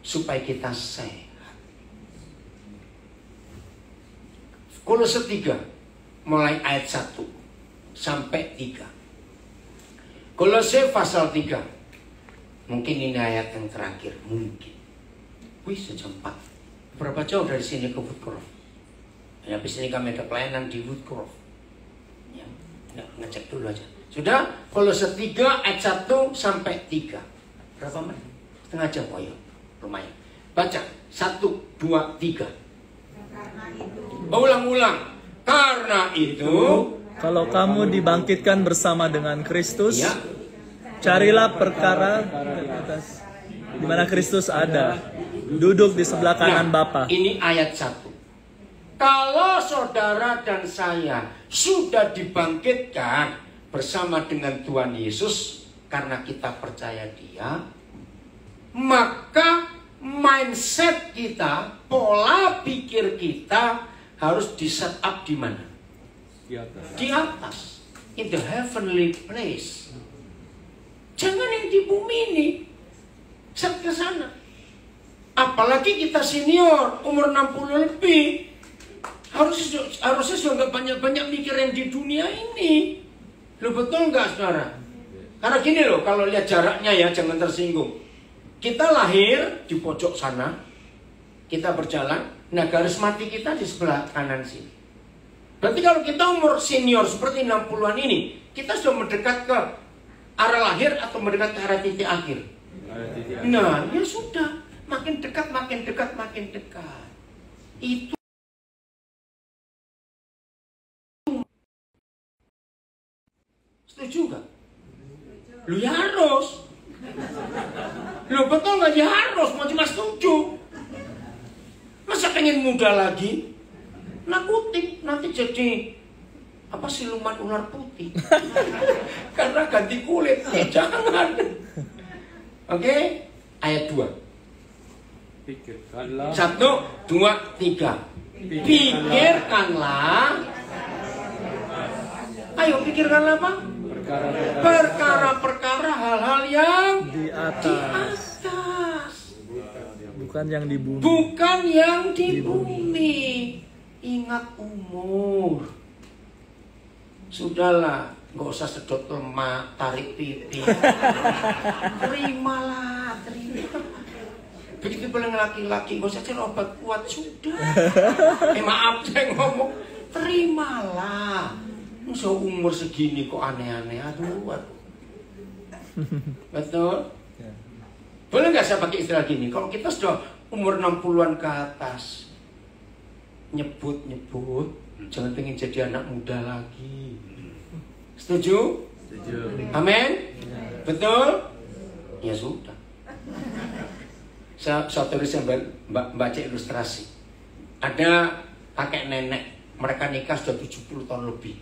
Supaya kita sehat. Kolose 3 mulai ayat 1 sampai 3. Kolose pasal 3. Mungkin ini ayat yang terakhir, mungkin. Wih, sejam 4. Berapa jauh dari sini ke Woodcroft? Ya, habis ini kami ada pelayanan di Woodcroft. Ya, ngecek dulu aja. Sudah, Kolose 3 ayat 1 sampai 3. Berapa menit? Setengah jam, oh ya, lumayan. Baca, 1, 2, 3. Ulang-ulang. Karena itu, kalau kamu dibangkitkan bersama dengan Kristus, ya, carilah perkara di atas di mana Kristus ada, duduk di sebelah kanan Bapa. Ini ayat 1. Kalau saudara dan saya sudah dibangkitkan bersama dengan Tuhan Yesus karena kita percaya Dia, maka mindset kita, pola pikir kita harus di set up di mana? Di atas. Di atas. In the heavenly place. Jangan yang di bumi ini. Set ke sana. Apalagi kita senior, umur 60 lebih. Harusnya sudah nggak banyak-banyak mikir yang di dunia ini. Lo betul nggak, saudara? Karena gini loh, kalau lihat jaraknya ya, jangan tersinggung. Kita lahir di pojok sana, kita berjalan, nah garis mati kita di sebelah kanan sini. Berarti kalau kita umur senior seperti 60-an ini, kita sudah mendekat ke arah lahir atau mendekat ke arah titik akhir? Nah, ya sudah, makin dekat, makin dekat, makin dekat. Itu setuju nggak? Lu ya harus. Lu betul nggak? Ya harus, mau cuma setuju. Masa Masa pengen muda lagi? Nakutin, nanti jadi siluman ular putih. Karena ganti kulit. Jangan. Oke, ayat 2. Pikirkanlah. 1, 2, 3. Pikirkanlah. Ayo pikirkanlah apa? Perkara-perkara hal-hal yang Di di atas, atas. bukan yang di bumi. Bukan yang di bumi. Ingat umur. Sudahlah, nggak usah sedot lemak, tarik pipi. Terimalah, terima. Begitu bilang laki-laki, nggak usah cari obat kuat, sudah. Maaf saya ngomong, terimalah. Masa umur segini kok aneh-aneh, aduh. Betul? Boleh nggak saya pakai istilah gini? Kalau kita sudah umur 60-an ke atas, nyebut-nyebut, jangan pengen jadi anak muda lagi. Setuju? Setuju. Amin? Betul? Ya sudah. Saya baca ilustrasi. Ada kakek nenek, mereka nikah sudah 70 tahun lebih.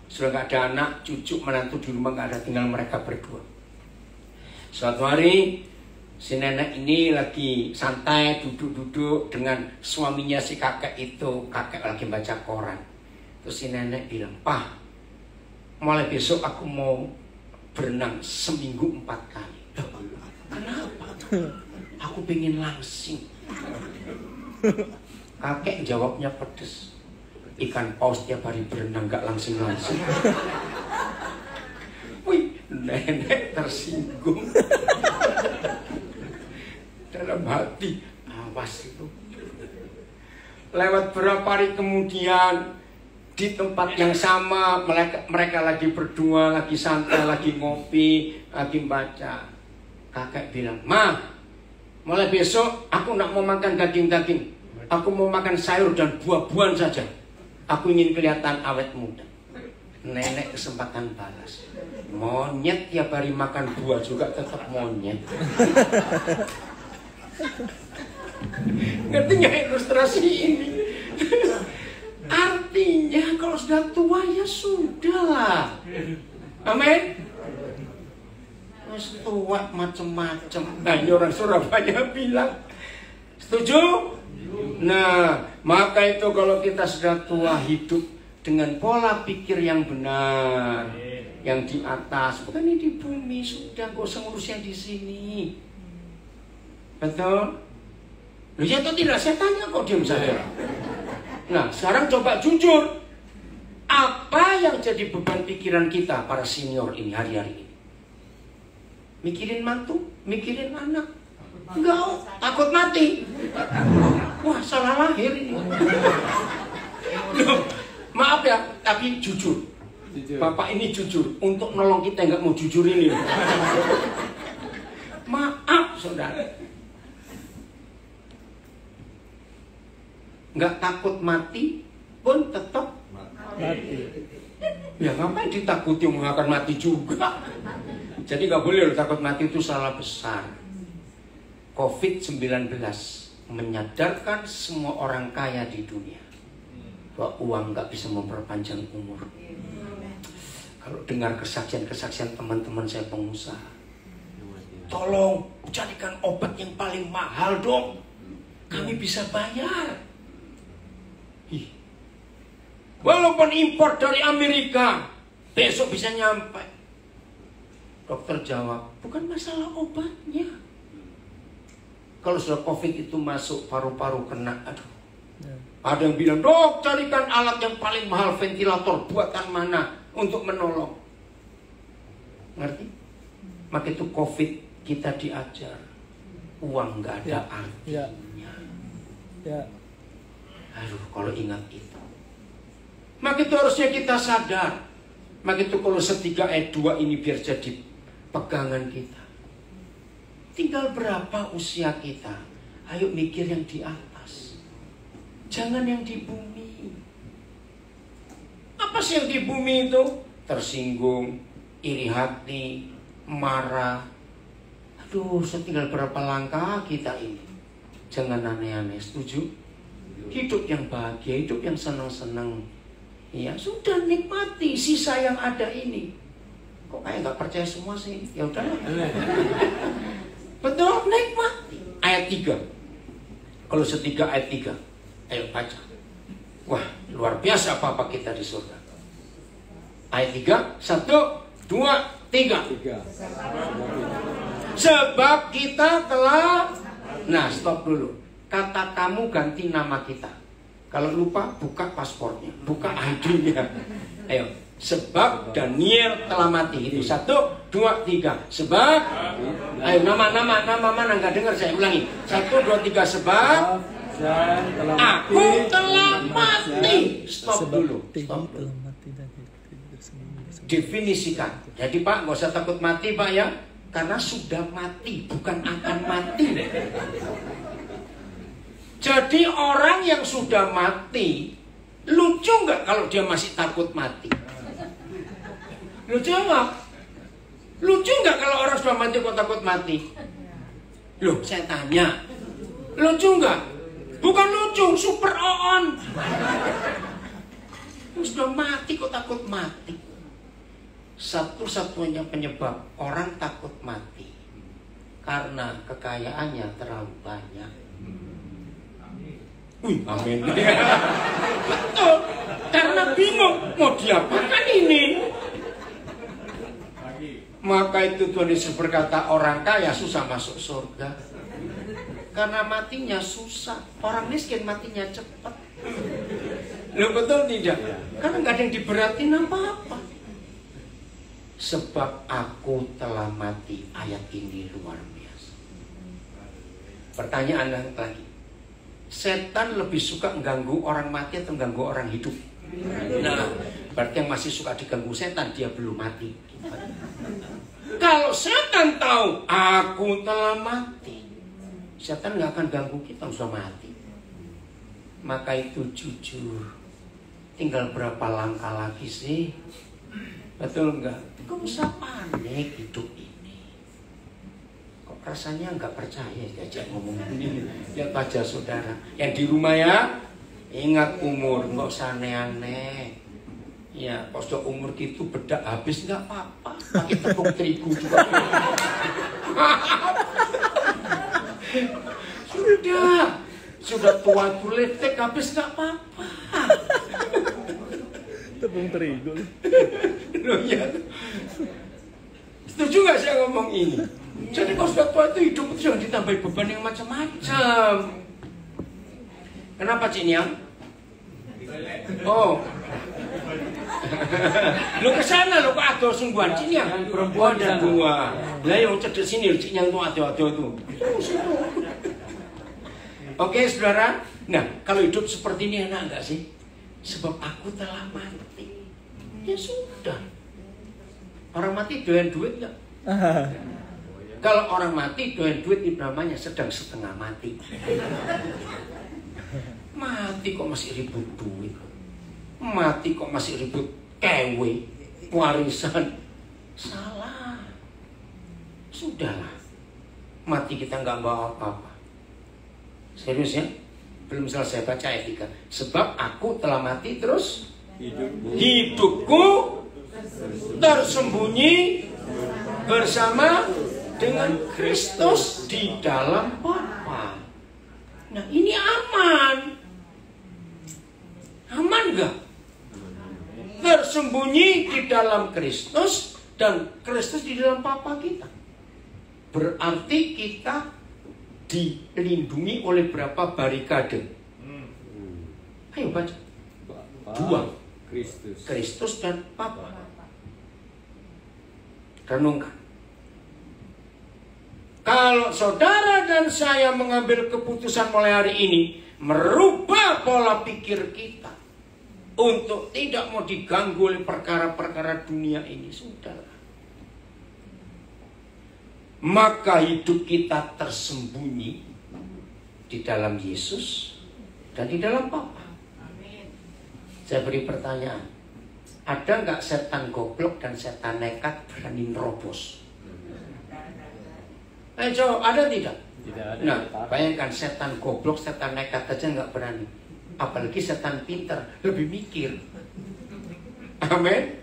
Sudah nggak ada anak, cucu, menantu di rumah nggak ada, tinggal mereka berdua. Suatu hari si nenek ini lagi santai duduk-duduk dengan suaminya si kakek itu. Kakek lagi baca koran. Terus si nenek bilang, "Pak, mulai besok aku mau berenang seminggu 4 kali." Kenapa? Aku pengen langsing. Kakek jawabnya pedes. Ikan paus tiap hari berenang gak langsing-langsing. Wih, nenek tersinggung. Dalam hati, awas itu. Lewat berapa hari kemudian, di tempat yang sama, mereka lagi berdua, lagi santai, lagi ngopi, lagi baca. Kakek bilang, "Ma, mulai besok aku nak mau makan daging-daging. Aku mau makan sayur dan buah-buahan saja. Aku ingin kelihatan awet muda." Nenek kesempatan balas, "Monyet tiap hari makan buah juga tetap monyet." Ngerti nggak ilustrasi ini? Artinya kalau sudah tua ya sudah lah. Amin. Mas tua macem-macem. Nah ini orang Surabaya bilang, setuju? Nah maka itu kalau kita sudah tua, hidup dengan pola pikir yang benar, yang di atas, bukan ini di bumi. Sudah, gak usah ngurus yang di sini. Betul? Loh ya atau tidak? Saya tanya kok diam saja. Nah sekarang coba jujur, apa yang jadi beban pikiran kita para senior ini hari-hari ini? Mikirin mantu, mikirin anak. Enggak, takut mati. Wah salah lahir ini. Loh, maaf ya, tapi jujur. Bapak ini jujur. Untuk nolong kita nggak mau jujur ini. Maaf saudara. Nggak takut mati pun tetap Mati. ya ngapain ditakuti, akan mati juga. Jadi nggak boleh loh, takut mati itu salah besar. COVID-19 menyadarkan semua orang kaya di dunia bahwa uang nggak bisa memperpanjang umur. Kalau dengar kesaksian-kesaksian teman-teman saya pengusaha, tolong carikan obat yang paling mahal dong, kami bisa bayar. Walaupun impor dari Amerika, besok bisa nyampe. Dokter jawab, bukan masalah obatnya. Kalau sudah COVID itu masuk, paru-paru kena, aduh. Ada yang bilang, "Dok, carikan alat yang paling mahal, ventilator buatan mana untuk menolong." Ngerti? Maka itu COVID kita diajar, uang nggak ada artinya. Ya. Aduh, kalau ingat itu. Maka itu harusnya kita sadar. Maka itu kalau 3 ayat 2 ini biar jadi pegangan kita. Tinggal berapa usia kita? Ayo mikir yang di atas. Jangan yang di bumi. Apa sih yang di bumi itu? Tersinggung, iri hati, marah. Aduh, setinggal berapa langkah kita ini. Jangan aneh-aneh, setuju? hidup yang bahagia, hidup yang senang-senang. Ya sudah, nikmati sisa yang ada ini. Kok kayak nggak percaya semua sih? Ya udah. Betul, nikmati. Ayat 3. Kalau setiga ayat 3. Ayo baca. Wah, luar biasa apa kita di surga. Ayat 3, 1, 2, 3. Sebab kita telah. Nah, stop dulu. Kata kamu ganti nama kita. Kalau lupa, buka paspornya, buka ID-nya. Ayo. Sebab Daniel telah mati. Itu 1, 2, 3. Sebab. Ayo, nama mana nggak dengar, saya ulangi. 1, 2, 3. Sebab aku telah mati. Stop dulu. Definisikan. Jadi Pak, nggak usah takut mati Pak ya, karena sudah mati, bukan akan mati. Jadi orang yang sudah mati, lucu nggak kalau dia masih takut mati? Lucu nggak? Lucu nggak kalau orang sudah mati kok takut mati? Loh, saya tanya, lucu nggak? Bukan lucu, super on. Sudah mati kok takut mati? Satu-satunya penyebab orang takut mati karena kekayaannya terlalu banyak. Wih, amin. Betul. Karena bingung mau diapakan ini. Maka itu Tuhan Yesus berkata, orang kaya susah masuk surga karena matinya susah. Orang miskin matinya cepat. Loh, betul tidak? Karena nggak ada yang diberatin apa-apa. Sebab aku telah mati. Ayat ini luar biasa. Pertanyaan lagi, setan lebih suka mengganggu orang mati atau mengganggu orang hidup? Nah, berarti yang masih suka diganggu setan, dia belum mati. Kalau setan tahu aku telah mati, setan nggak akan ganggu kita, sudah mati. Maka itu jujur, tinggal berapa langkah lagi sih? Betul nggak? Kok usah panik hidup ini? Kok rasanya nggak percaya diajak ngomong ini? Lihat aja saudara, yang di rumah ya, ingat umur, nggak usah aneh-aneh. Ya, kalau sudah umur gitu bedak habis nggak apa-apa, pakai tepung terigu juga. Sudah tua kulitek habis nggak apa-apa. Tepung terigu. Loh ya. Setuju nggak saya ngomong ini? Jadi kalau sudah tua itu hidup itu jangan ditambahi beban yang macam-macam. Kenapa Cik Niang? Oh. Lu kesana lu kok ado sungguhan Cik Niang. Perempuan dan dua. Lah yang cedek sini Cik Niang tuh ado-ado tuh. Oke saudara. Nah kalau hidup seperti ini enak nggak sih? Sebab aku telah mati. Ya sudah. Orang mati doyan duit nggak? Kalau orang mati doyan duit itu namanya sedang setengah mati. Mati kok masih ribut duit. Mati kok masih ribut kewe, warisan. Salah. Sudahlah. Mati kita nggak bawa apa-apa. Serius ya? Belum selesai baca ayat 3. Sebab aku telah mati terus hidupku tersembunyi bersama dengan Kristus di dalam Bapa. Nah ini aman. Aman gak? Tersembunyi di dalam Kristus dan Kristus di dalam Bapa kita. Berarti kita dilindungi oleh berapa barikade? Ayo baca. 2. Kristus dan Bapa. Renungkan. Kalau saudara dan saya mengambil keputusan mulai hari ini, merubah pola pikir kita untuk tidak mau diganggu oleh perkara-perkara dunia ini, sudah. Maka hidup kita tersembunyi di dalam Yesus dan di dalam Bapa. Saya beri pertanyaan, ada nggak setan goblok dan setan nekat berani nerobos? Ayo jawab, ada tidak? Tidak ada. Nah, bayangkan setan goblok, setan nekat aja nggak berani. Apalagi setan pintar, lebih mikir. Amin.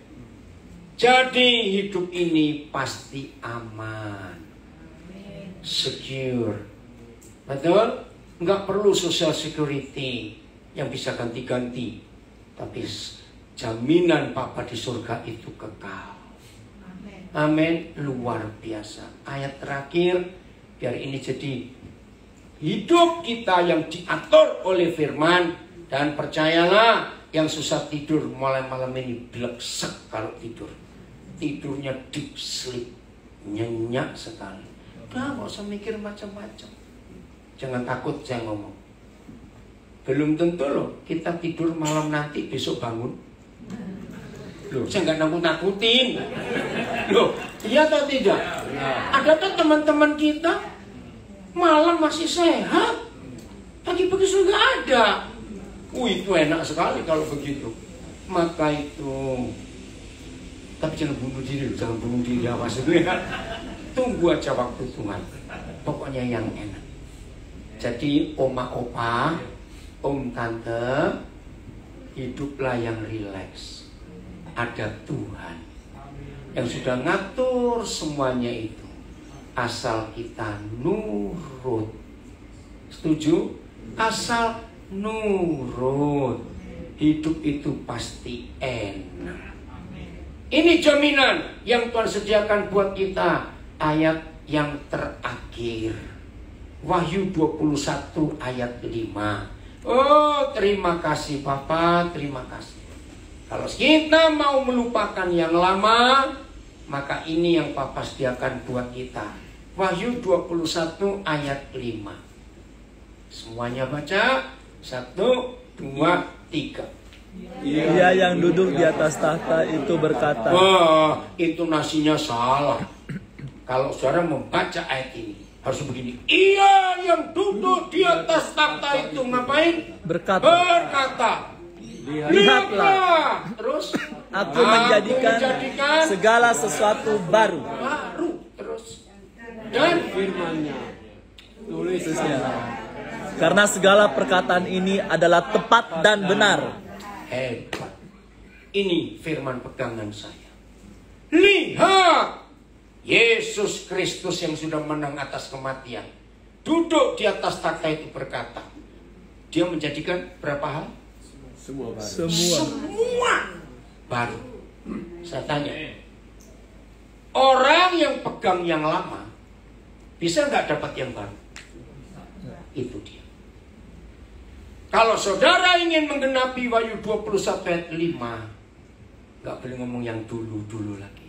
Jadi hidup ini pasti aman, secure. Betul? Nggak perlu social security yang bisa ganti-ganti. Tapi jaminan Papa di surga itu kekal. Amin. Luar biasa. Ayat terakhir, biar ini jadi hidup kita yang diatur oleh firman. Dan percayalah, yang susah tidur mulai malam ini bleksek kalau tidur. Tidurnya deep sleep, nyenyak sekali. Udah, nggak usah mikir macam-macam. Jangan takut saya ngomong. Belum tentu loh kita tidur malam nanti besok bangun. Loh, saya nggak nakut-nakutin. Loh, iya atau tidak? Ada tuh teman-teman kita malam masih sehat, pagi-pagi sudah ada. Itu enak sekali kalau begitu. Maka itu, tapi jangan bunuh diri, jangan bunuh diri, awas itu ya. Tunggu aja waktu Tuhan. Pokoknya yang enak. Jadi oma opa, om tante, hiduplah yang rileks. Ada Tuhan yang sudah ngatur semuanya itu. Asal kita nurut. Setuju? Asal nurut. Hidup itu pasti enak. Ini jaminan yang Tuhan sediakan buat kita. Ayat yang terakhir, Wahyu 21 ayat 5. Oh, terima kasih Papa, terima kasih. Kalau kita mau melupakan yang lama, maka ini yang Papa sediakan buat kita. Wahyu 21 ayat 5. Semuanya baca. 1, 2, 3. Dia yang duduk di atas tahta itu berkata. Wah, itu nasinya salah. Kalau saudara membaca ayat ini, harus begini. Ia yang duduk di atas tahta itu ngapain? Berkata. Lihatlah. Terus Aku menjadikan segala sesuatu baru. Terus. Dan Firman-Nya. Tulisnya. Karena segala perkataan ini adalah tepat dan benar. Hebat. Ini firman pegangan saya. Lihat, Yesus Kristus yang sudah menang atas kematian, duduk di atas takhta itu berkata, dia menjadikan berapa hal? Semua baru. Semua baru. Saya tanya, orang yang pegang yang lama bisa nggak dapat yang baru? Itu dia. Kalau saudara ingin menggenapi Wahyu 21 ayat 5, nggak boleh ngomong yang dulu-dulu lagi.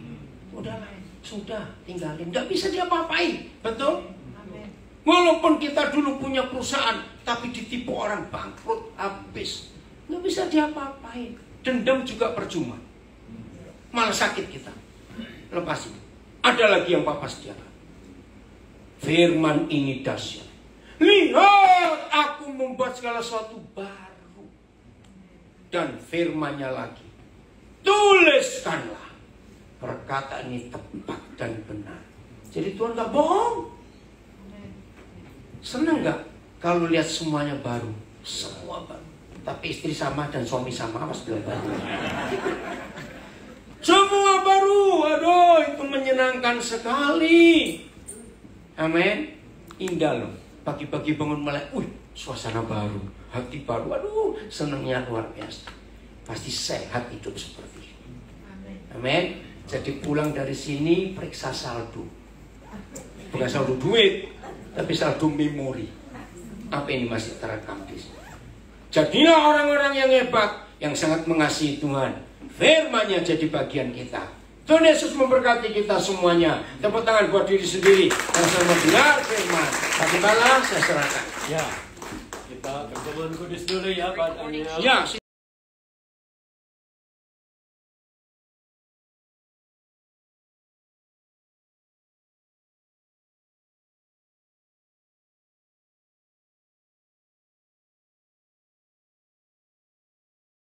Sudah, tinggalin. Nggak bisa diapa-apain, betul? Amen. Walaupun kita dulu punya perusahaan, tapi ditipu orang, bangkrut, habis. Nggak bisa diapa-apain. Dendam juga percuma. Malah sakit kita. Lepas itu. Ada lagi yang Papa sediakan. Firman ini dahsyat. Lihat, aku membuat segala sesuatu baru. Dan firman-Nya lagi, tuliskanlah. Perkataan ini tepat dan benar. Jadi Tuhan gak bohong. Senang gak kalau lihat semuanya baru? Semua baru. Tapi istri sama dan suami sama, apa sudah baru? Semua baru. Aduh, itu menyenangkan sekali. Amin. Indah loh. Pagi-pagi bangun melek, suasana baru, hati baru, aduh, senangnya luar biasa. Pasti sehat hidup seperti ini. Amin. Jadi pulang dari sini periksa saldo. Bukan saldo duit, tapi saldo memori. Apa ini masih terekam di sini? Jadilah orang-orang yang hebat, yang sangat mengasihi Tuhan. Firman-Nya jadi bagian kita. Tuhan Yesus memberkati kita semuanya. Tepuk tangan buat diri sendiri yang selalu mendengar firman. Bagaimana saya serahkan. Ya, kita pertemuan kudus dulu ya Pak. Ya.